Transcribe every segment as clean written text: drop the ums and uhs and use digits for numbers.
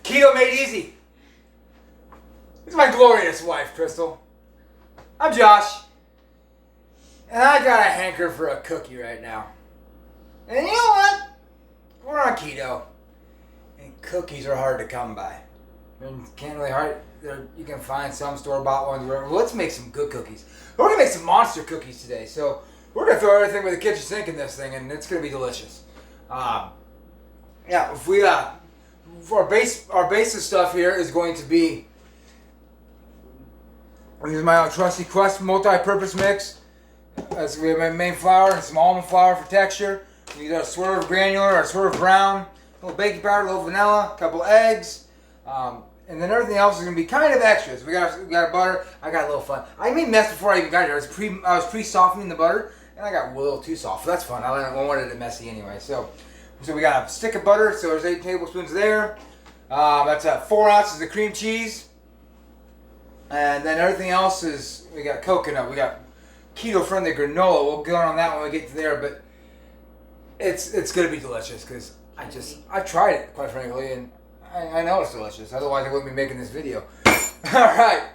Keto Made Easy. It's my glorious wife, Crystal. I'm Josh. And I got a hanker for a cookie right now. And you know what? We're on keto. And cookies are hard to come by. Can't really hard. You can find some store-bought ones. Well, let's make some good cookies. We're going to make some monster cookies today. So we're going to throw everything with the kitchen sink in this thing, and it's going to be delicious. If we for our base of stuff here is going to be, this is my trusty Quest multi-purpose mix. That's we have my main flour and some almond flour for texture. We got a Swerve granular, our Swerve brown, a little baking powder, a little vanilla, a couple eggs, and then everything else is gonna be kind of extras. We got butter. I got a little fun. I made mess before I even got here. I was pre-softening the butter, and I got a little too soft. That's fun. I wanted it messy anyway. So we got a stick of butter. So there's 8 tablespoons there. That's 4 ounces of cream cheese. And then everything else is, we got coconut, we got keto-friendly granola. We'll go on that when we get to there, but it's going to be delicious because I've tried it, quite frankly, and I know it's delicious. Otherwise, I wouldn't be making this video. All right,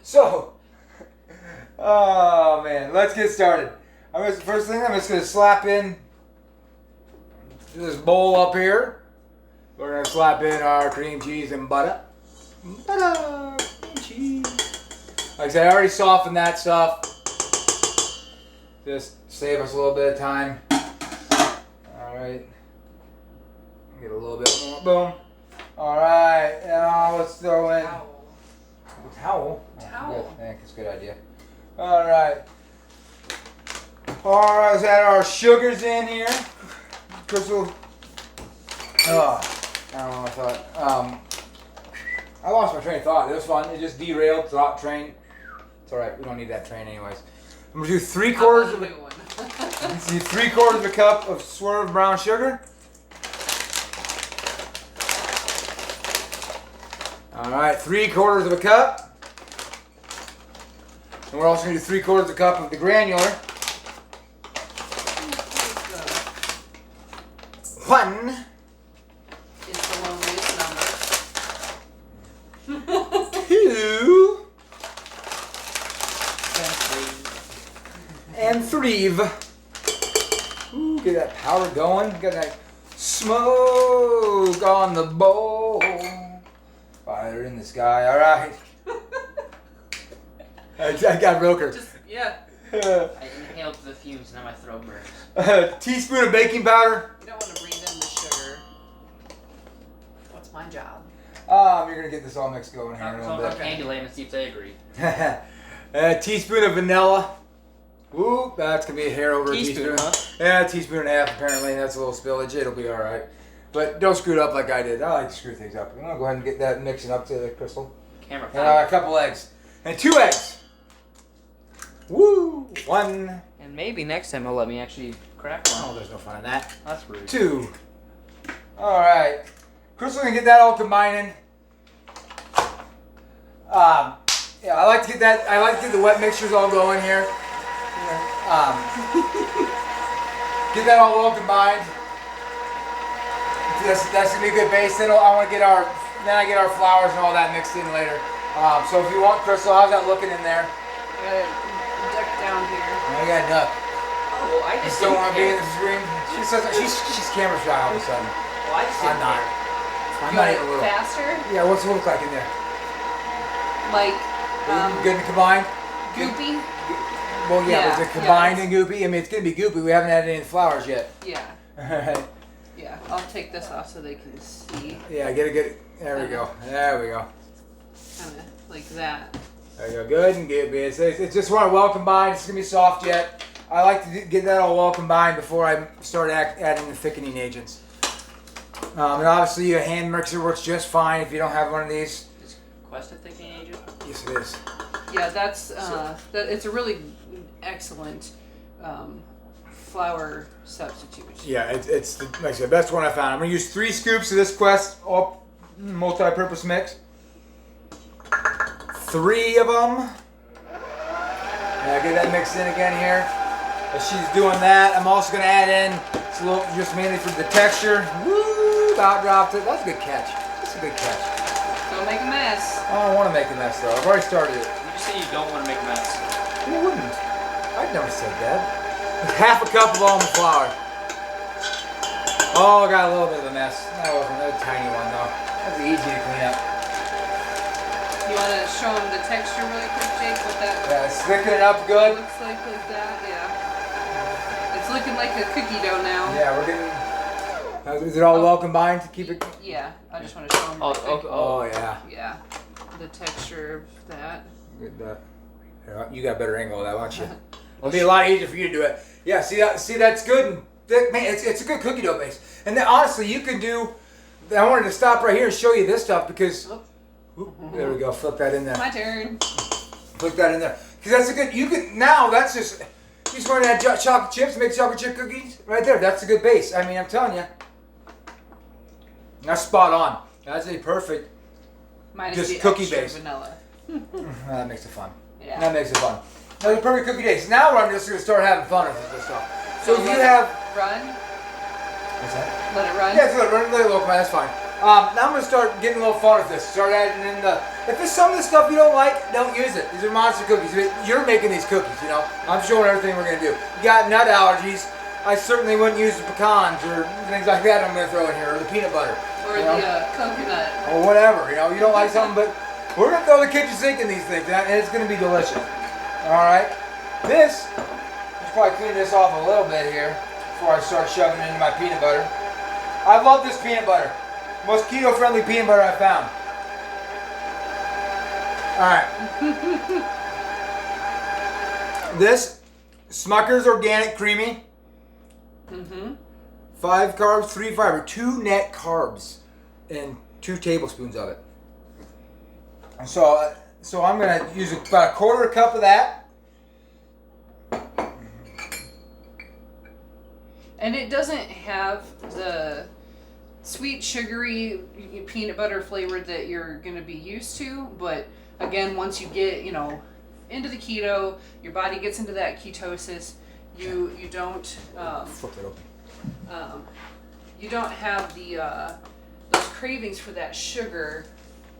so, oh man, let's get started. First thing, I'm just going to slap in this bowl up here. We're going to slap in our cream cheese and butter. Butter, cream cheese. Like I said, I already softened that stuff. Just save us a little bit of time. Alright. Get a little bit more. Boom. Alright. Now let's throw in. Towel? Towel. I think it's a good idea. Alright. Alright, let's add our sugars in here. Crystal. Oh, I don't know what I thought. I lost my train of thought. It was fun. It just derailed. Thought train. It's alright. We don't need that train anyways. I'm going to do 3/4 of a 3/4 of a cup of Swerve brown sugar. Alright, 3/4 of a cup. And we're also going to do 3/4 of a cup of the granular. 1. It's the loneliest number. 2. And 3. Ooh, get that powder going. Get that smoke on the bowl. Fire in the sky. All right. I got Roker. Yeah. I inhaled the fumes, now my throat burns. A teaspoon of baking powder. You don't want to breathe in the sugar. What's my job? You're gonna get this all mixed going here in a So little I'm bit. Candyland and see if they agree. A teaspoon of vanilla. Ooh, that's gonna be a hair over a teaspoon. Huh? Yeah, a teaspoon and a half apparently. That's a little spillage. It'll be all right. But don't screw it up like I did. I like to screw things up. I'm gonna go ahead and get that mixing up to the Crystal. Camera And fire. a couple eggs. And 2 eggs. Woo! 1. And maybe next time he'll let me actually crack one. Oh, there's no fun in that. That's rude. 2. All right. Crystal gonna get that all combining. Yeah, I like to get that. I like to get the wet mixtures all going here. Get that all well combined. That's gonna be a good base. Then I get our flours and all that mixed in later. So if you want, Crystal, how's that looking in there? I gotta duck down here. I got a duck. Well, I You just still didn't want to be in care. the screen? She's camera shy all of a sudden. Well, I just I'm didn't not. care. I'm You not want even a it little. faster? Yeah, what's it look like in there? Like, Good and combined? goopy? Well, yeah, Yeah, was it combined yeah. and goopy? I mean, it's going to be goopy. We haven't added any flours yet. Yeah. Alright. Yeah. I'll take this off so they can see. Yeah, get it. There we go. There we go. Kind of like that. There you go. Good and goopy. It's just want well combined. It's going to be soft yet. I like to get that all well combined before I start adding the thickening agents. And obviously, a hand mixer works just fine if you don't have one of these. Is Quest a thickening agent? Yes, it is. Yeah, that's it's a really excellent flour substitute. Yeah, it's like I said, best one I found. I'm going to use 3 scoops of this Quest all multi-purpose mix. 3 of them. Yeah, get that mixed in again here. As she's doing that, I'm also going to add in, it's a little, just mainly for the texture. Woo! About dropped it. That's a good catch. That's That's a good catch. Don't make a mess. I don't want to make a mess though. I've already started it. You just say you don't want to make a mess. Who wouldn't? I've never said that. Half a cup of almond flour. Oh, I got a little bit of a mess. That wasn't a tiny one though. That's easy to clean up. You want to show them the texture really quick, Jake? What that Yeah, it's thickening up good. looks like that? Yeah. It's looking like a cookie dough now. Yeah, we're getting. Is it all well combined to keep it? Yeah, I just want to show them. Oh, Really quick. Oh yeah. Yeah, the texture of that. Good. Here, you got a better angle of that, won't you? It'll be a lot easier for you to do it. Yeah. See that? See that's good and thick. Man, it's a good cookie dough base. And then honestly, you can do. I wanted to stop right here and show you this stuff because. There we go. Flip that in there. My turn. Flip that in there because that's a good. You can now. That's just. You just want to add chocolate chips, make chocolate chip cookies right there. That's a good base. I mean, I'm telling you. That's spot on. That's a perfect. Minus Just the cookie extra base. vanilla. That makes it fun. Yeah. That makes it fun. That's a perfect cookie base. Now I'm just going to start having fun with this stuff. So if you have. Run. What's that? Let it run. Yeah, it's good. Run a little, that's fine. Now I'm going to start getting a little fun with this. Start adding in the. If there's some of the stuff you don't like, don't use it. These are monster cookies. You're making these cookies, you know. I'm showing everything we're going to do. You got nut allergies. I certainly wouldn't use the pecans or things like that I'm going to throw in here, or the peanut butter. Or you know? the coconut. Or whatever, you know. You don't like something, but we're going to throw the kitchen sink in these things, and it's going to be delicious. All right. Let's probably clean this off a little bit here before I start shoving it into my peanut butter. I love this peanut butter. Most keto-friendly peanut butter I've found. Alright. This Smucker's Organic Creamy. 5 carbs, 3 fiber. 2 net carbs. And 2 tablespoons of it. And so I'm going to use about a quarter cup of that. And it doesn't have the sweet, sugary peanut butter flavor that you're going to be used to. But again, once you get, into the keto, your body gets into that ketosis, you don't Flip it open. you don't have the those cravings for that sugar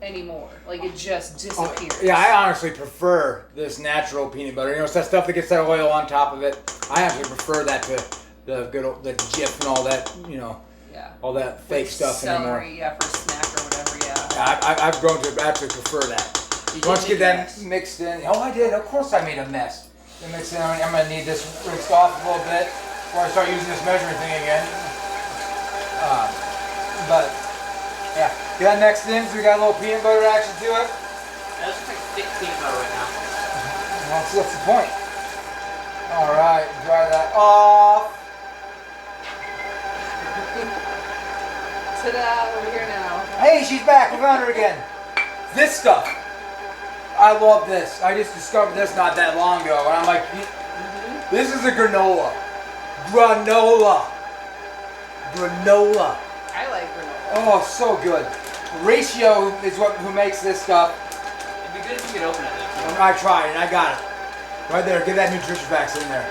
anymore. Like it just disappears. Yeah, I honestly prefer this natural peanut butter. It's that stuff that gets that oil on top of it. I actually prefer that to the good old, the Jif and all that, Yeah. all that fake stuff anymore. Celery, yeah, for a snack or whatever, yeah. I've grown to actually prefer that. Once you get that mixed in, oh, I did. Of course, I made a mess. I'm gonna need this rinsed off a little bit before I start using this measuring thing again. But yeah, get that mixed in. So we got a little peanut butter action to it. That's like thick peanut butter right now. Well, that's the point. All right, dry that off. Ta-da, we're here now. Hey, she's back. We found her again. This stuff. I love this. I just discovered this not that long ago. And I'm like, this is a granola. Granola. Granola. I like granola. Oh, so good. Ratio is who makes this stuff. It'd be good if you could open it. I tried and I got it. Right there. Get that nutrition facts in there.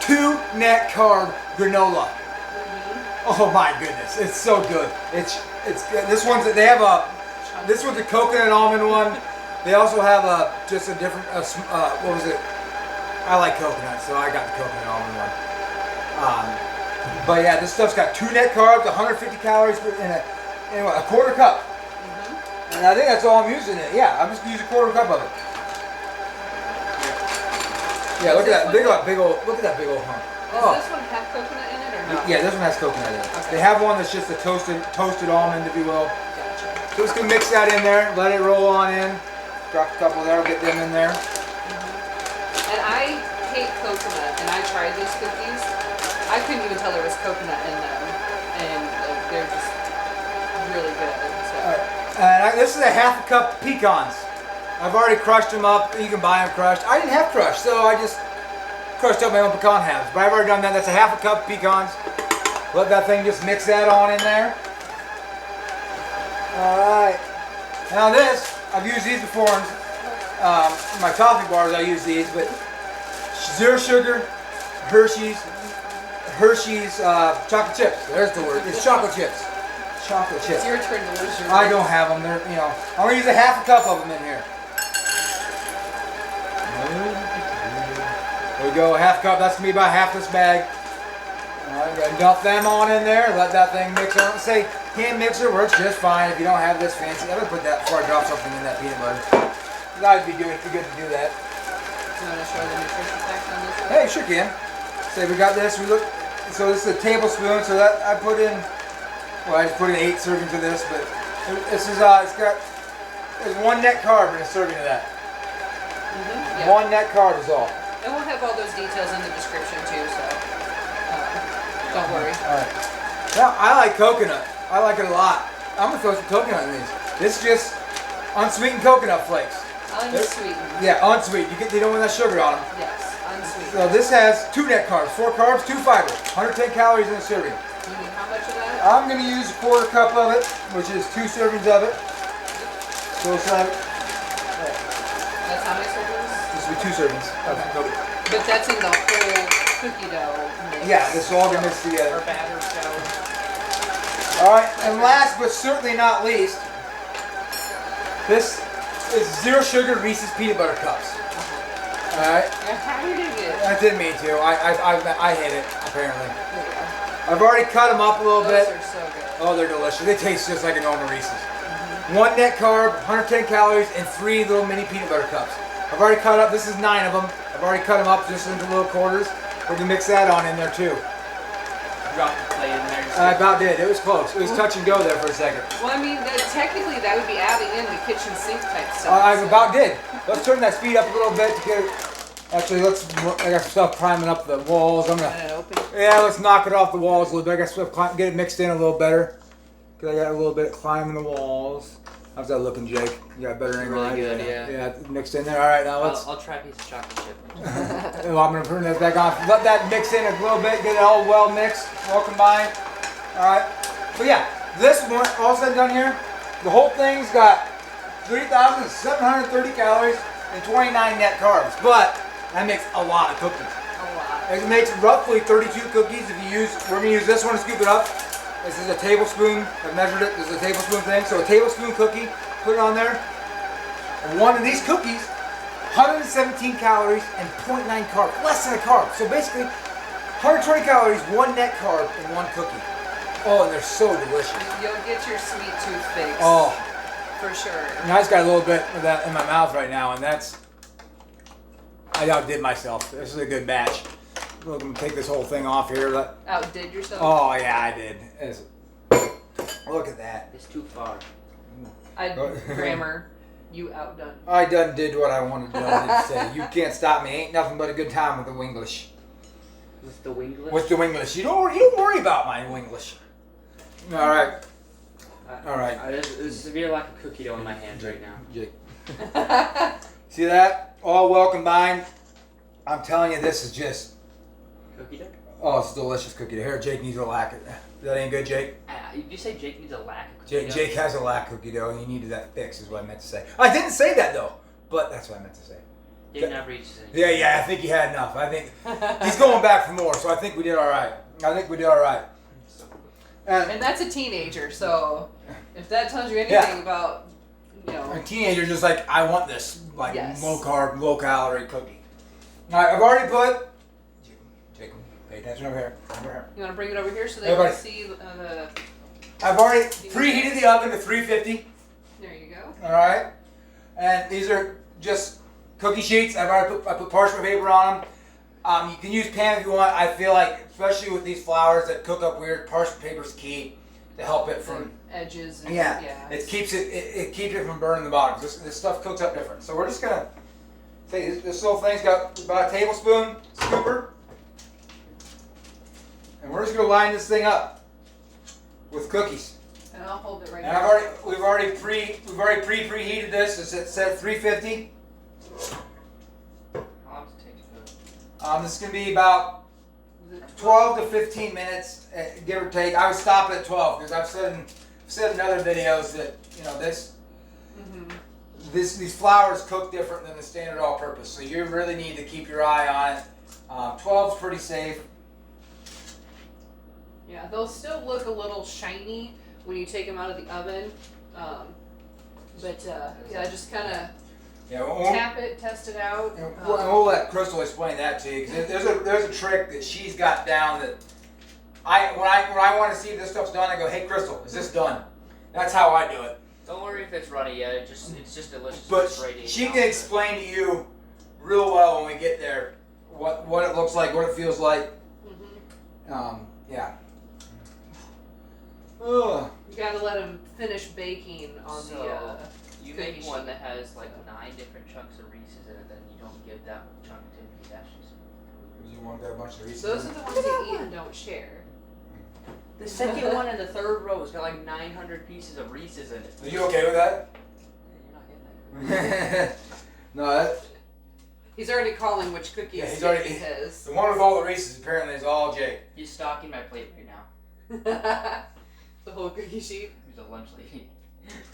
2 net carb granola. Oh my goodness, it's so good. It's good. This one's this one's a coconut almond one. They also have just a different what was it? I like coconut, so I got the coconut almond one. But yeah, this stuff's got 2 net carbs, 150 calories in a quarter cup. And I think that's all I'm using it. Yeah, I'm just gonna use a quarter cup of it. Yeah, look at that big old look at that big old hump. Does this one have coconut in it or not? Yeah, this one has coconut in it. Okay. They have one that's just a toasted almond, if you will. Gotcha. So just gonna mix that in there, let it roll on in. Drop a couple there, get them in there. And I hate coconut, and I tried these cookies. I couldn't even tell there was coconut in them, and they're just really good. So. And this is a half a cup pecans. I've already crushed them up. You can buy them crushed. I didn't have crushed, so I just crushed up my own pecan halves. But I've already done that. That's a half a cup pecans. Let that thing just mix that on in there. All right. Now this, I've used these before in my coffee bars. I use these, but zero sugar, Hershey's chocolate chips. There's the word. It's chocolate chips. chocolate chip. It's your turn to lose your I don't have them. They're, I'm gonna use a half a cup of them in here. There we go, a half cup. That's gonna be about half this bag. All right, gotta dump them on in there. Let that thing mix. I don't say hand mixer works just fine if you don't have this fancy. I would put that before I drop something in that peanut butter. That'd be good. It'd be good to do that. You want to show the nutrition facts on this one? Hey, sure can. Say we got this. So this is a tablespoon. So that I put in. Well, I just put in 8 servings of this, but this is there's 1 net carb in a serving of that. Yeah. 1 net carb is all. And we'll have all those details in the description too, so don't worry. All right. Now I like coconut. I like it a lot. I'm gonna throw some coconut in these. This is just unsweetened coconut flakes. Unsweetened. Yeah, unsweetened. You don't want that sugar on them. Yes, unsweetened. So this has 2 net carbs, 4 carbs, 2 fiber, 110 calories in a serving. You need how much of that? I'm gonna use a 1/4 cup of it, which is 2 servings of it. So it's like That's how many servings? this will be 2 servings of coconut. But that's in the whole cookie dough mix. Yeah, this is all gonna mix together. Or batter dough. All right, and last but certainly not least, this is 0 sugar Reese's peanut butter cups. All right. How did you get it? I didn't mean to. I hate it apparently. I've already cut them up a little Those bit. are so good. Oh, they're delicious. They taste just like a normal Reese's. 1 net carb, 110 calories, and 3 little mini peanut butter cups. I've already cut up. This is 9 of them. I've already cut them up just into little quarters. We're gonna mix that on in there too. Drop the plate in there. I about did. It was close. It was touch and go there for a second. Well, I mean, technically that would be adding in the kitchen sink type stuff. I about did. Let's turn that speed up a little bit to get it. Actually, I got some stuff priming up the walls. I'm gonna. Open. Yeah, let's knock it off the walls a little bit. I got stuff get it mixed in a little better. Cause I got a little bit climbing the walls. How's that looking, Jake? You got better angle? Really good, yeah. Yeah, mixed in there. All right, now let's. I'll try a piece of chocolate chip. Well, I'm gonna turn that back on. Let that mix in a little bit. Get it all well mixed, well combined. All right. So yeah, this one all said and done here. The whole thing's got 3,730 calories and 29 net carbs, but that makes a lot of cookies. A lot. It makes roughly 32 cookies if you use. We're gonna use this one to scoop it up. This is a tablespoon. I've measured it. This is a tablespoon thing. So a tablespoon cookie. Put it on there. And one of these cookies, 117 calories and 0.9 carbs, less than a carb. So basically, 120 calories, 1 net carb, and 1 cookie. Oh, and they're so delicious. You'll get your sweet tooth fix. Oh, For sure. and I just got a little bit of that in my mouth right now, and that's. I outdid myself. This is a good batch. We're gonna take this whole thing off here. Outdid yourself? Oh yeah, I did. Look at that. It's too far. Grammar, you outdone. I done did what I wanted to say. You can't stop me. Ain't nothing but a good time with the Winglish. With the Winglish? With the Winglish. You don't worry about my Winglish. All right. All right. There's a severe lack of cookie dough in my hands right now. Jake. See that? All well combined. I'm telling you, this is just. Cookie dough? Oh, it's delicious cookie dough. Here, Jake needs a lack of. That ain't good, Jake. Did you say Jake needs a lack of cookie dough? Jake has a lack cookie dough, and he needed that fix, is what I meant to say. I didn't say that though, but that's what I meant to say. Didn't have Reese. Yeah, I think he had enough. I think he's going back for more, so I think we did all right. And that's a teenager, so if that tells you anything about, a teenager just like, I want this, like Yes. low carb, low calorie cookie. All right, I've already put. Jacob, pay attention over here. You want to bring it over here so they Everybody. can see the. I've already preheated the oven to 350. There you go. All right, and these are just cookie sheets. I put parchment paper on them. You can use pan if you want. I feel like, especially with these flours that cook up weird, parchment paper is key to help it from edges. And, it keeps it from burning the bottom. This stuff cooks up different. So we're just gonna say this little thing's got about a tablespoon scooper, and we're just gonna line this thing up with cookies. And I'll hold it right And now. we've already preheated this. It's set at 350. This is gonna be about 12 to 15 minutes, give or take. I would stop at 12 because I've said in other videos that these flours cook different than the standard all-purpose, so you really need to keep your eye on it. 12 is pretty safe. Yeah, they'll still look a little shiny when you take them out of the oven. Yeah, just kind of tap it, test it out. We'll let Crystal explain that to you, because there's a trick that she's got down that when I want to see this stuff's done, I go, hey Crystal, is this done? That's how I do it. Don't worry if it's runny yet. It's just delicious. But she can explain to you real well when we get there what it looks like, what it feels like. Yeah. Ugh. You gotta let them finish baking on you make one that has like 9 different chunks of Reese's in it, then you don't give that chunk to Ashes. You want that much of Reese's? Those are the ones you eat and don't share. The second one in the third row has got like 900 pieces of Reese's in it. Are you okay with that? Yeah, you're not getting that. No, He's already calling which cookies he's already his. The one with all the Reese's apparently is all Jake. He's stocking my plate right now. The whole cookie sheet. He's a lunch lady.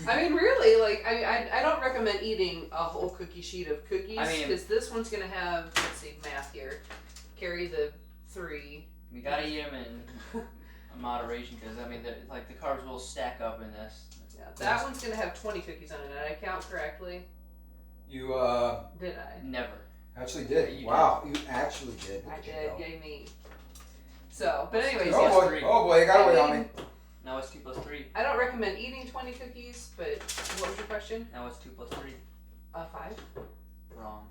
I mean, really, like, I don't recommend eating a whole cookie sheet of cookies, because this one's going to have, let's see, math here, carry the 3. We gotta eat them in moderation, because, I mean, the carbs will stack up in this. Yeah, that one's going to have 20 cookies on it, did I count correctly? You, Did I? Never. actually did. You wow, you actually did. I did, yay me. So, but anyways, oh boy, you got away on me. Now it's 2 plus 3. I don't recommend eating 20 cookies, but what was your question? Now it's 2 plus 3. 5? Wrong.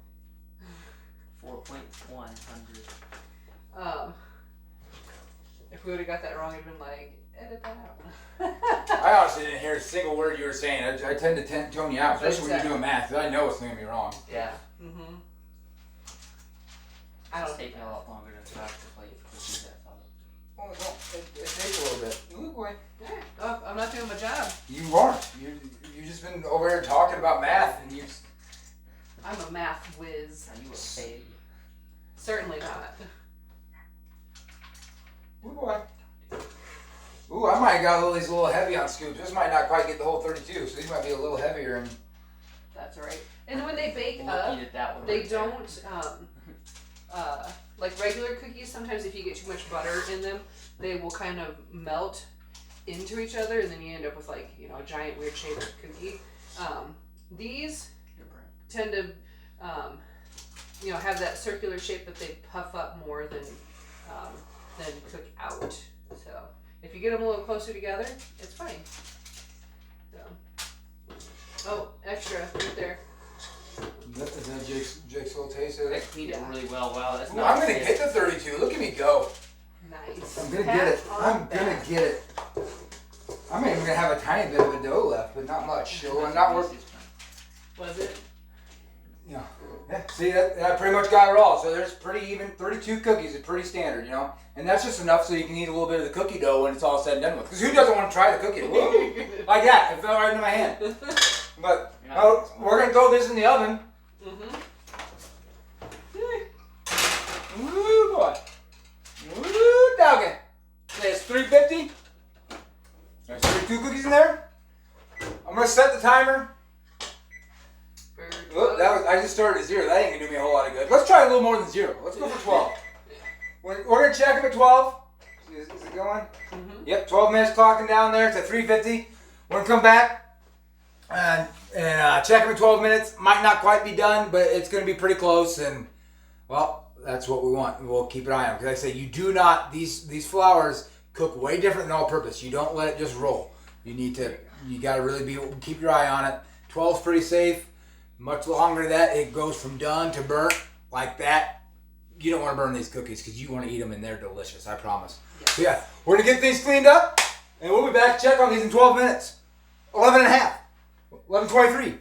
4.100. If we would have got that wrong, it'd been like, edit that out. I honestly didn't hear a single word you were saying. I tend to tone you out, especially when you're doing math, because I know it's going to be wrong. Yeah. Mm-hmm. It's taking a lot longer to stock the plate for cookies, I thought. Oh, it takes a little bit. Ooh, boy. Yeah. Oh, I'm not doing my job. You aren't. You've just been over here talking about math, and I'm a math whiz. Are you a fag? Certainly not. Ooh, boy. Ooh, I might have got these a little heavy on scoops. This might not quite get the whole 32, so these might be a little heavier. And that's all right. And when they bake We'll up, eat it that way they right there. don't, like regular cookies, sometimes if you get too much butter in them, they will kind of melt into each other, and then you end up with like, you know, a giant weird shaped cookie. These tend to, you know, have that circular shape that they puff up more than cook out. So if you get them a little closer together, it's fine. So, oh, extra right there. is that Jake's little taste of I it? cleaned it really well. Wow, that's Ooh, not I'm gonna fit. get the 32. Look at me go. Nice. I'm gonna get it. I'm gonna get it. I'm even gonna have a tiny bit of a dough left, but not much. So I'm not worth. Was it? Yeah. See, that pretty much got it all. So there's pretty even. 32 cookies is pretty standard, you know. And that's just enough so you can eat a little bit of the cookie dough when it's all said and done with. Because who doesn't want to try the cookie dough? Woo! Like that. It fell right into my hand. But we're gonna throw this in the oven. Mm-hmm. Woo boy. Woo doggy. It's 350. There's 32 cookies in there. I'm gonna set the timer. Oh, I just started at 0. That ain't gonna do me a whole lot of good. Let's try a little more than 0. Let's go for 12. We're gonna check them at 12. Is it going? Mm-hmm. Yep, 12 minutes clocking down there. It's at 350. We're gonna come back and check them in 12 minutes. Might not quite be done, but it's gonna be pretty close. And well, that's what we want. We'll keep an eye on. Because like I say, you do not. These flours cook way different than all-purpose. You don't let it just roll. You gotta really keep your eye on it. 12's pretty safe. Much longer than that, it goes from done to burnt like that. You don't want to burn these cookies because you want to eat them and they're delicious, I promise. Yes. So yeah, we're going to get things cleaned up and we'll be back to check on these in 12 minutes. 11 and a half, 11:23,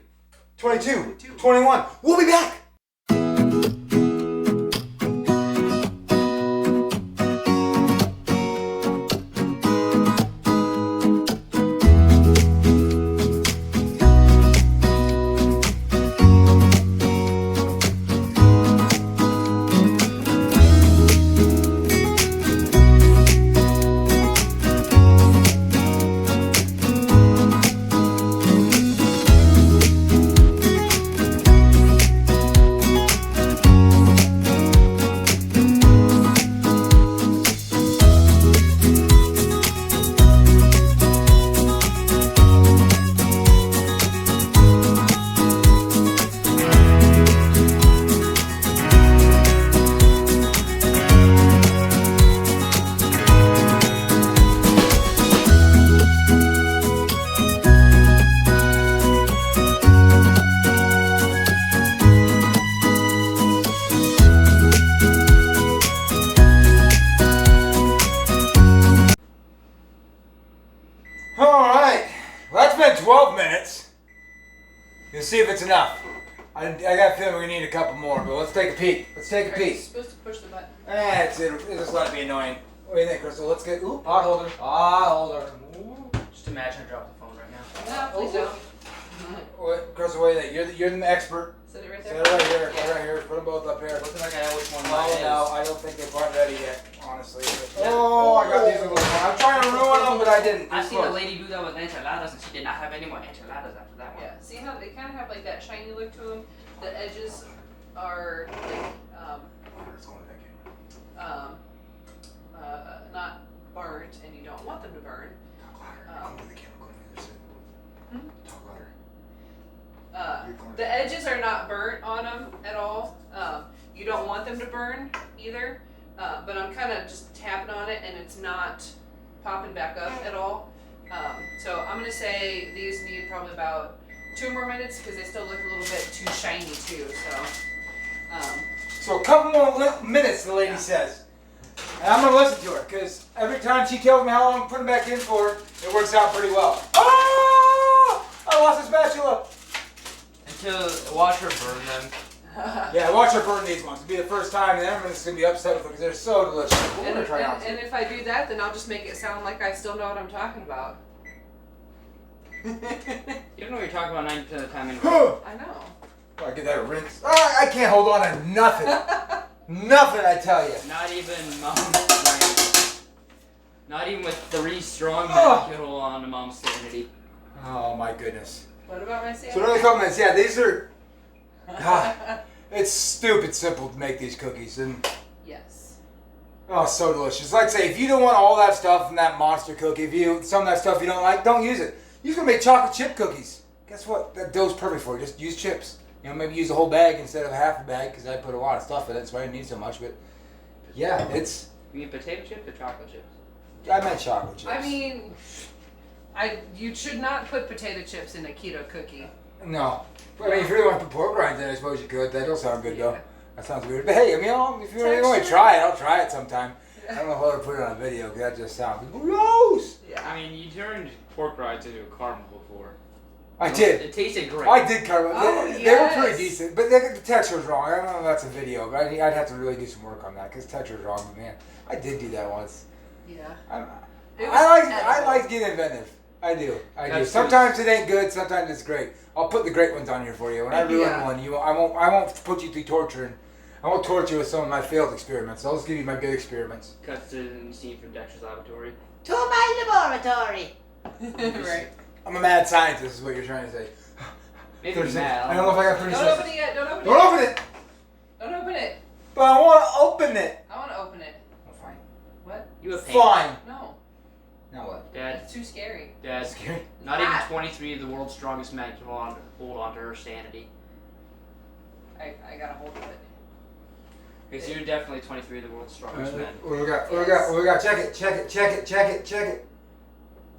22, 21. We'll be back. You'll see if it's enough. I got a feeling we need a couple more, but let's take a peek. Let's take a Are you peek. supposed to push the button? It'll just let it be annoying. What do you think, Crystal? Let's get, pot holder. Pot holder. Ooh. Just imagine I drop the phone right now. No, please don't. What, Crystal, what do you think? You're the expert. Sit it right Set there. it right here. Yeah. Right here. Put them both up here. Looks like I know which one Oh mine is. no, I don't think they're quite ready yet, honestly. Oh, I got these a little more. I'm trying to ruin them, but I didn't. I've seen a lady do that with enchiladas, and she did not have any more enchiladas after that one. Yeah. See how they kind of have like that shiny look to them? The edges are like not burnt, and you don't want them to burn. The edges are not burnt on them at all. You don't want them to burn either, but I'm kind of just tapping on it and it's not popping back up at all. So I'm gonna say these need probably about 2 more minutes because they still look a little bit too shiny too. So a couple more minutes, the lady says. And I'm gonna listen to her because every time she tells me how long I'm putting back in for, it works out pretty well. Oh! I lost a spatula. Until watch her burn them. Yeah, watch her burn these ones. It'll be the first time, and everyone's gonna be upset with them because they're so delicious. We're gonna try out. And if I do that, then I'll just make it sound like I still know what I'm talking about. You don't know what you're talking about 90% of the time anyway. I know. Oh, I get that a rinse. Oh, I can't hold on to nothing. Nothing, I tell you. Not even Mom's Not even with 3 strong men you can hold on to Mom's sanity. Oh my goodness. What about my sandwich? So another couple minutes. Yeah, these are. It's stupid simple to make these cookies, and Yes. oh, so delicious. Like I say, if you don't want all that stuff in that monster cookie, if some of that stuff you don't like, don't use it. You're gonna make chocolate chip cookies. Guess what? That dough's perfect for you. Just use chips. You know, maybe use a whole bag instead of half a bag because I put a lot of stuff in it, so I didn't need so much. But yeah, it's. You mean potato chips or chocolate chips? I meant chocolate chips. I mean, you should not put potato chips in a keto cookie. No. But I mean, if you really want to put pork rinds in, I suppose you could. That don't sound good though. That sounds weird. But hey, I mean, if you really want to try it, I'll try it sometime. I don't know if I'll ever put it on a video because that just sounds gross. Yeah. I mean, you turned pork rinds into a caramel before. I did. It tasted great. I did caramel. Oh, They were yes. pretty decent, but the texture was wrong. I don't know if that's a video, but I'd have to really do some work on that because the texture was wrong. But man, I did do that once. Yeah. I like getting inventive. I do. Sometimes it ain't good. Sometimes it's great. I'll put the great ones on here for you. When I ruin one, I won't put you through torture, and I won't torture you with some of my failed experiments. I'll just give you my good experiments. Cuts in scene from Dexter's Laboratory. To my laboratory. Right. I'm a mad scientist, is what you're trying to say. Maybe 30 mad. seconds. I don't know if I got 30 Don't seconds. open it yet. Don't open it. Don't open it! Don't open it. But I want to open it. I want to open it. Oh, fine. What? You have pain. Fine. No. Now what? Dad, It's too scary. Dad, Scary. not even 23 of the world's strongest men can hold on to her sanity. I got a hold of it. Because you're definitely 23 of the world's strongest men. What do we got? What do we got? Check it.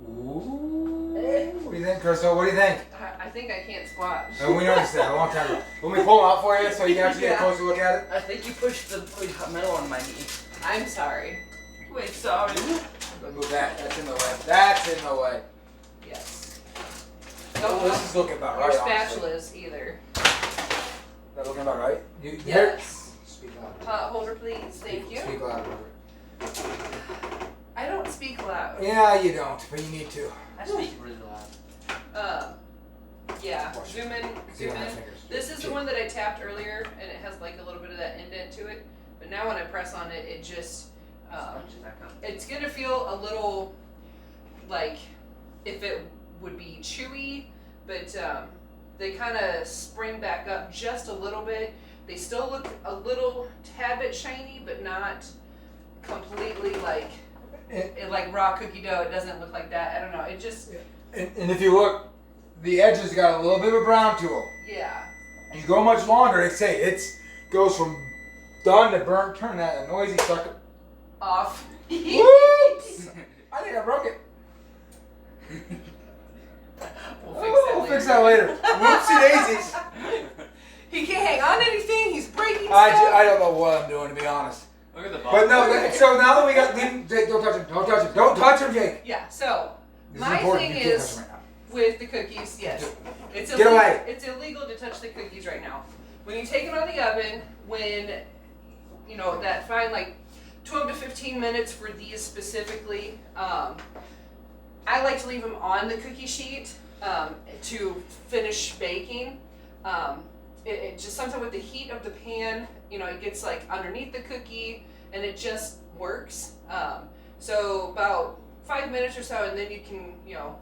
Ooh. What do you think, Crystal? What do you think? I think I can't squat. We noticed that a long time ago. Let me pull them out for you so you can actually get a closer look at it. I think you pushed the metal on my knee. I'm sorry. Wait, sorry. Let's move that. That's in the way. That's in the way. Yes. Oh, Don't this is looking about your right, honestly. spatulas either. That looking about right? You Yes. Speak loud. Pot holder, please. Thank you. Speak loud. I don't speak loud. Yeah, you don't, but you need to. I speak really loud. Yeah. Watch. Zoom in. See Zoom on my in. fingers. This is the one that I tapped earlier, and it has like a little bit of that indent to it. But now when I press on it, it just it's gonna feel a little like if it would be chewy, but they kind of spring back up just a little bit. They still look a little tad bit shiny, but not completely like like raw cookie dough. It doesn't look like that. I don't know. It just And if you look, the edges got a little bit of a brown to them. yeah. You go much longer, it goes from done to burnt. Turn that noisy sucker Off. Whoops! I think I broke it. We'll Fix that later. Whoopsie daisies. He can't hang on to anything. He's breaking stuff. I don't know what I'm doing, to be honest. Look at the But bottom. no, so now that we got, Jake, don't touch him. Don't touch him. Don't touch him, Jake. Yeah. So This my important. thing You can't is touch him right now. with the cookies. Yes. It's Get illegal, away. It's illegal to touch the cookies right now. When you take them out of the oven, when, you know, that fine, like 12 to 15 minutes for these specifically, I like to leave them on the cookie sheet to finish baking. It just sometimes with the heat of the pan, you know, it gets like underneath the cookie and it just works. So about 5 minutes or so, and then you can, you know,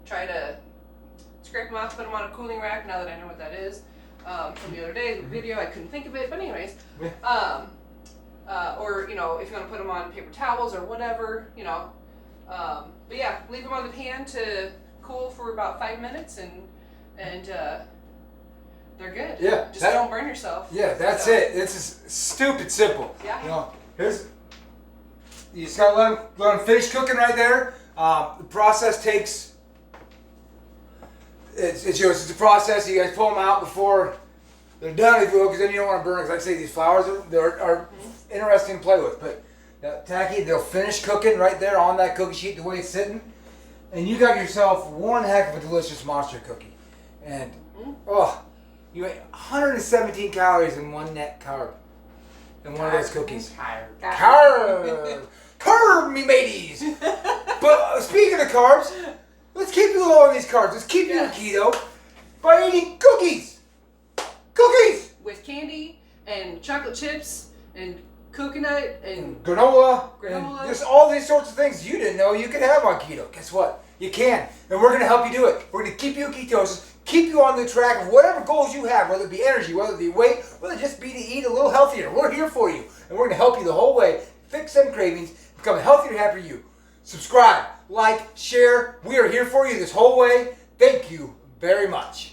try to scrape them off, put them on a cooling rack. Now that I know what that is, from the other day, the video, I couldn't think of it, but anyways, or you know, if you want to put them on paper towels or whatever, you know, but yeah, leave them on the pan to cool for about 5 minutes, and they're good. Yeah, just don't burn yourself. Yeah, that's So, it. It's just stupid simple. Yeah. You know, you just gotta let them finish cooking right there. The process takes. It's a process. You guys pull them out before they're done, if you will, because then you don't want to burn. Because like I say, these flowers are interesting to play with. But tacky, they'll finish cooking right there on that cookie sheet the way it's sitting, and you got yourself one heck of a delicious monster cookie. And you ate 117 calories in one net carb in one of those cookies. Carb, me mateys. But speaking of carbs, let's keep you low on these carbs. Let's keep you in keto by eating cookies. Cookies with candy and chocolate chips and coconut and granola, and just all these sorts of things you didn't know you could have on keto. Guess what? You can, and we're going to help you do it. We're going to keep you in ketosis, keep you on the track of whatever goals you have, whether it be energy, whether it be weight, whether it just be to eat a little healthier. We're here for you, and we're going to help you the whole way. Fix them cravings, become a healthier, happier you. Subscribe, like, share. We are here for you this whole way. Thank you very much.